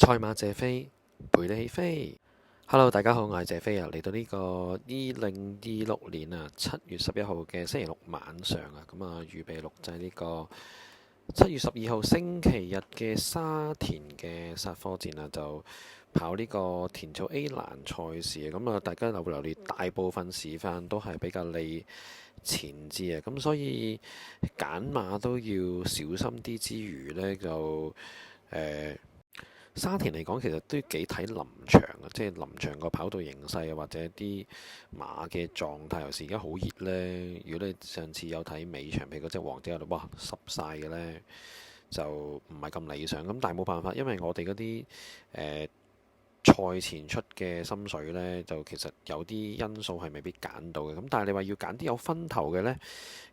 賽馬謝飛陪你起飛。Hello，大家好，我係謝飛啊，嚟到呢個2026年7月11號嘅星期六晚上啊，咁預備錄製呢個7月12號星期日嘅沙田嘅煞科戰啊，就跑呢個田草 A 欄賽事啊，大家留意大部分時間都係比較利前置啊，咁所以揀馬都要小心啲之餘呢，沙田嚟講，其實都幾睇臨場啊，即係臨場個跑道形勢啊，或者啲馬嘅狀態。尤其是而家好熱呢，如果你上次有睇尾場，譬如嗰隻皇帝喺度，哇濕晒嘅呢，就唔係咁理想。咁但係冇辦法，因為我哋嗰啲賽前出嘅心水呢，就其實有啲因素係未必揀到嘅。咁但係你話要揀啲有分頭嘅呢，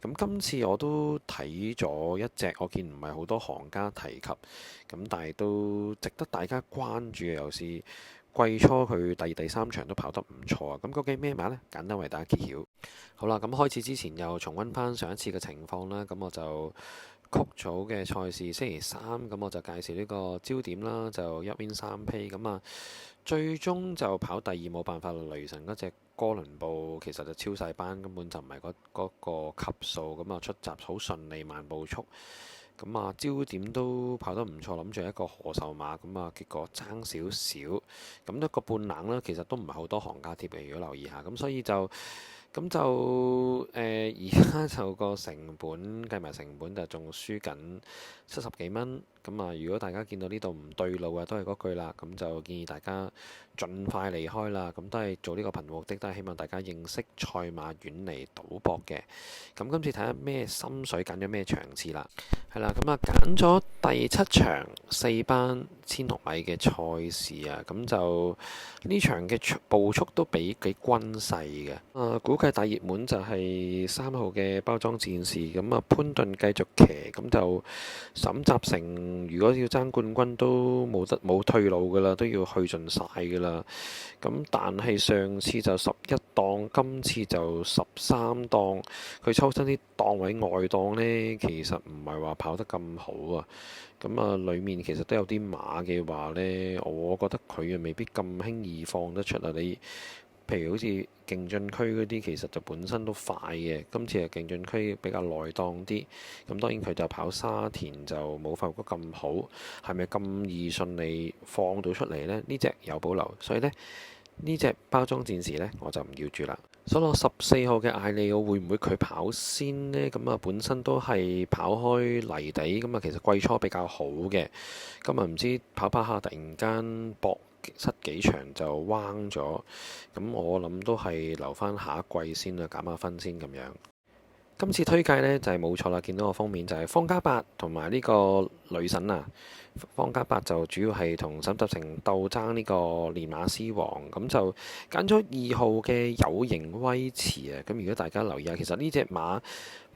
咁今次我都睇咗一隻，我見唔係好多行家提及，咁但係都值得大家關注嘅。尤其是季初佢第二、第三場都跑得唔錯啊！咁究竟咩馬呢？簡單為大家揭曉。好啦，咁開始之前又重溫翻上一次嘅情況啦。咁我就曲組嘅賽事星期三，咁我就介紹呢個焦點啦，就一 win 三披咁最終就跑第二，冇辦法，雷神嗰隻哥倫布其實就超細班，根本就唔係嗰個級數，咁出閘好順利，慢步速。焦點都跑得唔錯，諗住一個賀壽馬，結果爭少少，咁一個半冷啦，其實都唔係好多行家貼嘅，如果留意下，咁所以就而家就個成本計埋成本就仲輸緊70幾蚊，如果大家見到呢度唔對路啊，都係嗰句啦，咁就建議大家盡快離開啦，咁都係做呢個頻目的，都係希望大家認識賽馬，遠離賭博嘅。咁今次睇下咩心水，揀咗咩場次啦。係啦，揀咗第7場4班千六米嘅賽事啊，咁就呢場嘅步速都幾均勢嘅。估計大熱門就係3號嘅包裝戰士，潘頓繼續騎，咁就沈集成如果要爭冠軍都冇退路噶啦，都要去盡晒噶啦。但係上次就11檔，今次就13檔，佢抽親啲檔位外檔呢，其實唔係話跑得咁好啊。裡面其實都有啲馬嘅話呢，我覺得佢未必咁輕易放得出啊。你譬如好似勁進區嗰啲，其實就本身都快嘅，今次係勁進區比較內檔啲。當然佢就跑沙田就冇發覺咁好，係咪咁易順利放到出嚟呢？呢隻有保留，所以呢隻包裝戰士呢，我就唔要住啦。所攞14號嘅艾利奧會唔會佢跑先呢？本身都係跑開泥地，其實季初比較好嘅。唔知跑下突然間搏失幾場就彎咗，我諗都係留翻下一季先啦，減下分先咁樣。今次推介呢，就係冇錯啦，見到個封面就係方家伯同埋呢個女神啊。方家伯就主要係同沈集成鬥爭呢個練馬師王，咁就揀咗2號嘅有形威馳啊。如果大家留意下，其實呢隻馬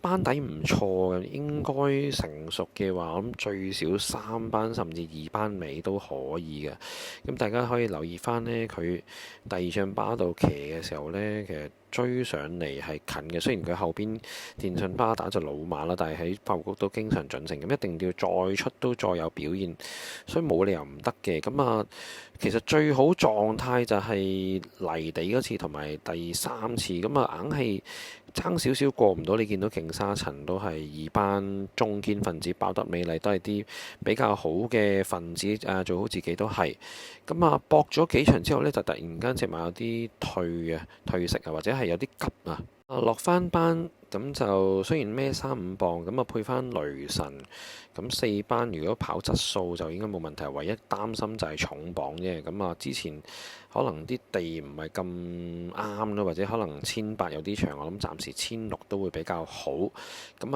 班底唔錯嘅，應該成熟嘅話，我諗最少3班甚至2班尾都可以嘅。大家可以留意翻呢，佢第二仗巴度騎嘅時候呢，其實追上嚟係近嘅。雖然佢後邊電信巴打就老馬啦，但係喺發育局都經常準成，一定要再出都再有表現，所以冇理由唔得嘅。其實最好狀態就係泥地嗰次同埋第3次，硬係爭少少過唔到。你見到勁沙塵都係2班中堅分子，爆得美麗都係啲比較好嘅分子，做好自己都係。搏咗幾場之後呢，就突然間隻馬有啲退食啊，或者係有啲急啊。落翻班咁就雖然孭3、5磅，配翻雷神4班，如果跑質素就應該冇問題，唯一擔心就係重磅啫。之前可能啲地唔係咁啱咯，或者可能1800有啲長，我諗暫時1600都會比較好。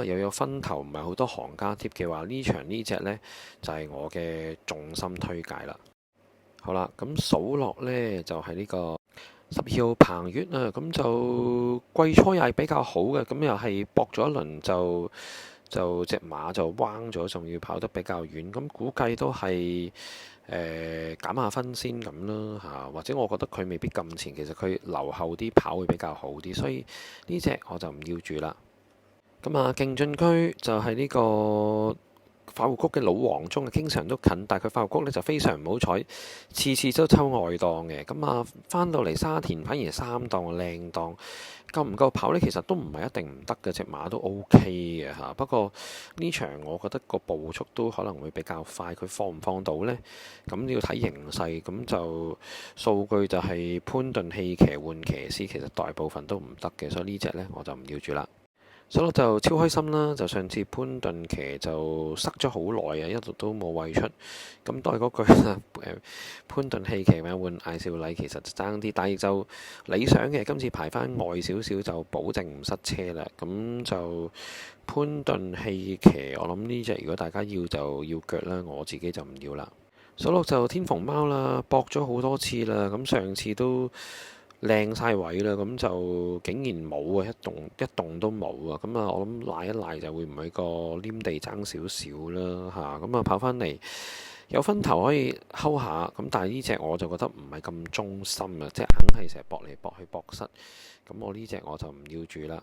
又有分頭，唔係好多行家貼嘅話，呢場呢隻呢，就係我嘅重心推介啦。好啦，數落呢，就係呢個12號彭越啊，就季初又係比較好嘅，又係搏咗一輪就隻馬就彎咗，仲要跑得比較遠，估計都係減下分先咁啦嚇，或者我覺得佢未必咁前，其實佢留後啲跑會比較好啲，所以呢隻我就唔要住啦。勁進區就係呢個快活谷嘅老黃忠經常都近，但係佢快活谷呢就非常唔好彩，次次都抽外檔嘅。咁啊，翻到嚟沙田反而3檔靚檔，夠唔夠跑呢？其實都唔係一定唔得嘅，隻馬都 OK 嘅嚇。不過呢場我覺得個步速都可能會比較快，佢放唔放到呢？咁要睇形勢。咁就數據就係潘頓棄騎換騎師，其實大部分都唔得嘅，所以呢隻呢，我就唔要住啦。所以我就超開心啦！就上次潘頓騎就塞咗好耐啊，一路都冇位出。咁都係嗰句啦，潘頓棄騎咪換艾少禮，其實就爭啲，但係就理想嘅。今次排翻外少少就保證唔塞車啦。咁就潘頓棄騎，我諗呢隻如果大家要就要腳啦，我自己就唔要啦。數落就天鳳貓啦，搏咗好多次啦，咁上次都靚晒位啦，咁就竟然冇啊，一動都冇啊，咁啊我諗賴一賴就會唔會個黏地爭少少啦嚇，咁啊跑返嚟有分頭可以睺下，咁但係呢隻我就覺得唔係咁忠心啊，即係硬係成日搏嚟搏去搏失，咁我呢隻我就唔要住啦。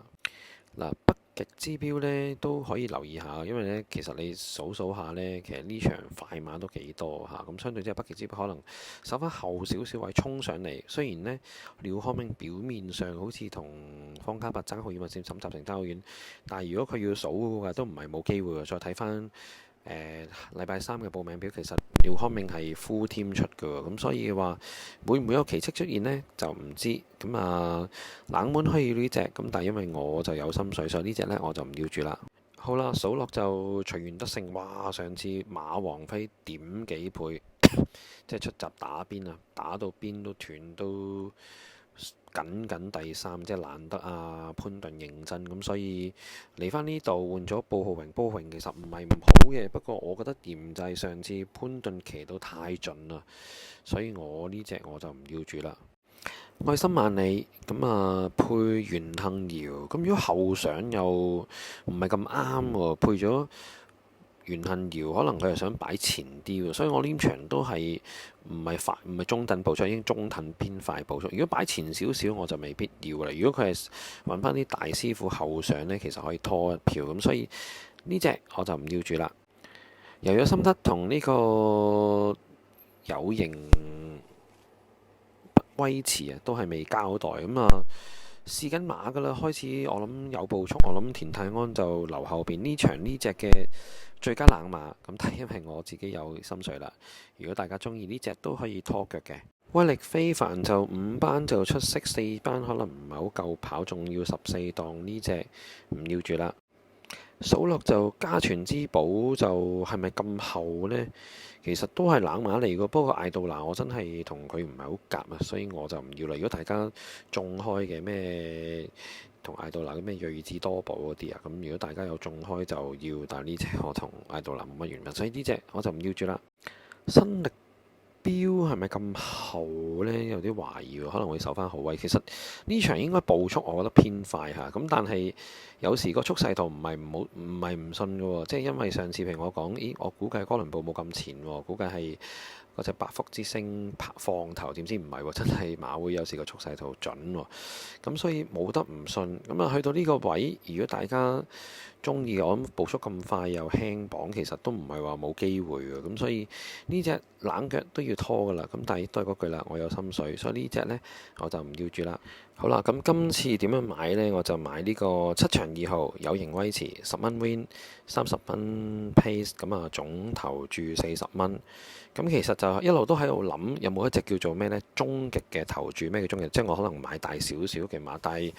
嗱，北極之標呢都可以留意下，因為呢其實你數數下呢，其實呢場快馬都幾多嚇，咁相對之下北極之標可能守翻後少少位衝上嚟。雖然呢，廖康明表面上好似同方嘉柏爭好遠，或者沈集成爭好遠，但係如果佢要數嘅話，都唔係冇機會嘅。再睇翻禮拜三嘅報名表，其實廖康明係 full team 出嘅喎，咁所以話會唔會有奇蹟出現呢？就唔知。咁啊，冷門可以呢隻，咁但係因為我就有心水，所以呢隻呢我就唔要住啦。好啦，數落就隨緣得勝，哇！上次馬王飛點幾倍，即係出閘打邊啊，打到邊都斷都。僅僅第三，即係難得啊潘頓認真咁，所以嚟返呢度換咗布浩榮。布浩榮其實唔係唔好嘅，不過我覺得嫌就係上次潘頓騎到太盡啦，所以我呢隻我就唔要住啦。愛心萬里咁啊，配袁幸堯咁，如果後上又唔係咁啱喎，配咗袁幸堯可能佢係想擺前啲喎，所以我呢場都係唔係中等步速，已經中等偏快步速。如果擺前少少我就未必要啦。如果佢係揾翻啲大師傅後上呢，其實可以拖一票咁，所以呢隻我就唔要住啦。又有心得同呢個有型威馳啊，都係未交代咁啊。試緊馬㗎啦，開始我諗有步速，我諗田泰安就留後邊呢場呢隻嘅最佳冷馬，咁但係因為我自己有心水啦。如果大家中意呢隻都可以拖腳嘅。威力非凡就5班就出色，4班可能唔係好夠跑，仲要14檔呢隻唔要住啦。數落就家傳之寶就係咪咁後呢？其實都係冷馬嚟嘅，不過艾杜拿我真係同佢唔係好夾啊，所以我就唔要啦。如果大家中開嘅咩同艾杜拿嘅咩睿智多寶嗰啲啊，咁如果大家有中開就要，但係呢隻我同艾杜拿冇乜緣分，所以呢隻我就唔要住啦。新力標係咪咁後呢？有啲懷疑喎，可能會守翻好位。其實呢場應該步速，我覺得偏快嚇。咁但係有時個速勢度唔係唔好，唔係唔信嘅喎。即係因為上次譬如我講，咦，我估計哥倫布冇咁前喎，估計係嗰隻百福之星放頭，點知唔係喎，真係馬會有時個速勢度準喎。咁所以冇得唔信。咁啊，去到呢個位，如果大家中意，我諗步速咁快又輕磅，其實都唔係話冇機會嘅。咁所以呢隻冷腳都要拖噶啦。咁但係都係嗰句啦，我有心水，所以呢隻呢，我就唔要住啦。好啦，咁今次點樣買呢？我就買呢個7場2號有型威馳10蚊 win 30蚊 pace，咁啊總投注40蚊。咁其實就一路都喺度諗有冇一隻叫做咩呢？終極嘅投注。咩叫終極？即係我可能買大少少嘅馬，但係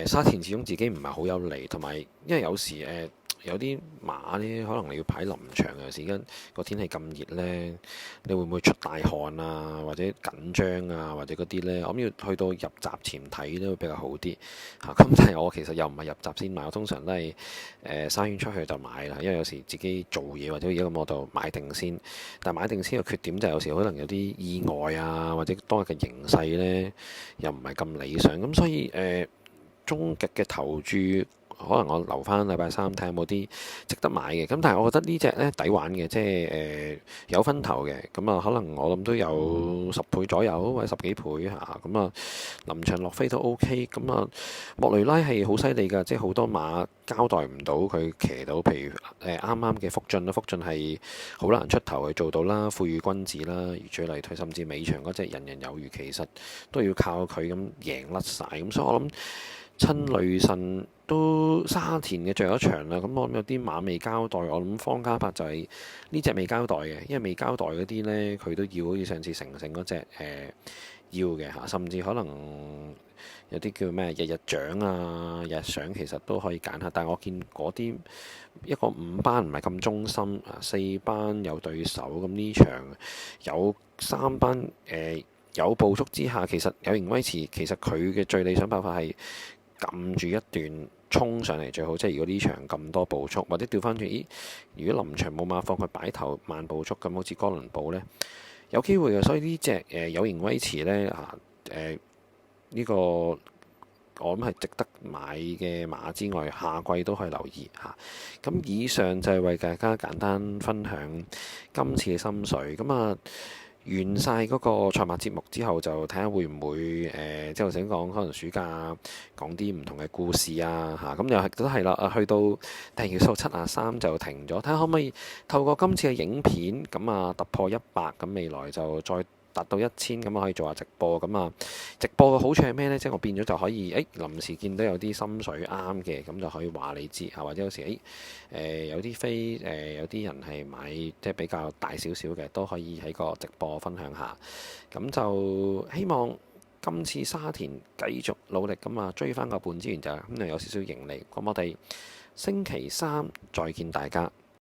沙田始終自己唔係好有利，同埋因為有時有啲馬呢，可能你要排臨場，有時間個天氣咁熱呢，你會唔會出大汗啊，或者緊張啊，或者嗰啲呢？我諗要去到入閘前睇都會比較好啲嚇。咁但係我其實又唔係入閘先買，我通常都係沙圈出去就買啦。因為有時自己做嘢或者而家咁，我就買定先。但係買定先嘅缺點就係有時可能有啲意外啊，或者當日嘅形勢呢，又唔係咁理想。咁所以終極嘅投注可能我留翻禮拜三睇下有冇啲值得買嘅。咁但係我覺得呢隻呢抵玩嘅，即係有分頭嘅。咁啊，可能我諗都有10倍左右或者10幾倍嚇。咁啊，臨場落飛都 OK。咁啊，莫雷拉係好犀利㗎，即係好多馬交代唔到佢騎到，譬如啱啱嘅福晉啦，福晉係好難出頭去做到啦，富裕君子啦，如最例退，甚至尾場嗰隻人人有餘，其實都要靠佢咁贏甩晒。咁所以我諗親雷神都沙田嘅最後一場啦。咁我諗有啲馬未交代，我諗方嘉柏就係呢隻未交代嘅，因為未交代嗰啲呢，佢都要好似上次成嗰隻要嘅嚇，甚至可能有啲叫咩日日獎啊、日賞，其實都可以揀下。但係我見嗰啲一個5班唔係咁忠心啊，4班有對手，咁呢場有3班有步速之下，其實有形威馳，其實佢嘅最理想辦法係撳住一段衝上嚟最好。即係如果呢場咁多步速，或者調翻轉，咦？如果臨場冇馬放佢擺頭慢步速咁，好似哥倫布呢，有機會嘅。所以呢隻有形威馳呢，呢個我諗係值得買嘅馬之外，下季都可以留意嚇。咁以上就係為大家簡單分享今次嘅心水。咁啊，完晒嗰個賽馬節目之後，就睇下會唔會即係頭先講可能暑假講啲唔同嘅故事啊嚇。咁又係都係啦，去到訂閱數73就停咗，睇下可唔可以透過今次嘅影片咁啊突破100，咁未來就再達到1000，咁可以做下直播。咁啊，直播嘅好處係咩呢？即係我變咗就可以臨時見到有啲心水啱嘅，咁就可以話你知嚇。或者有時有啲飛有啲人係買即係比較大少少嘅，都可以喺個直播分享下。咁就希望今次沙田繼續努力咁啊，追翻個半資源就咁就有少少盈利。咁我哋星期三再見大家。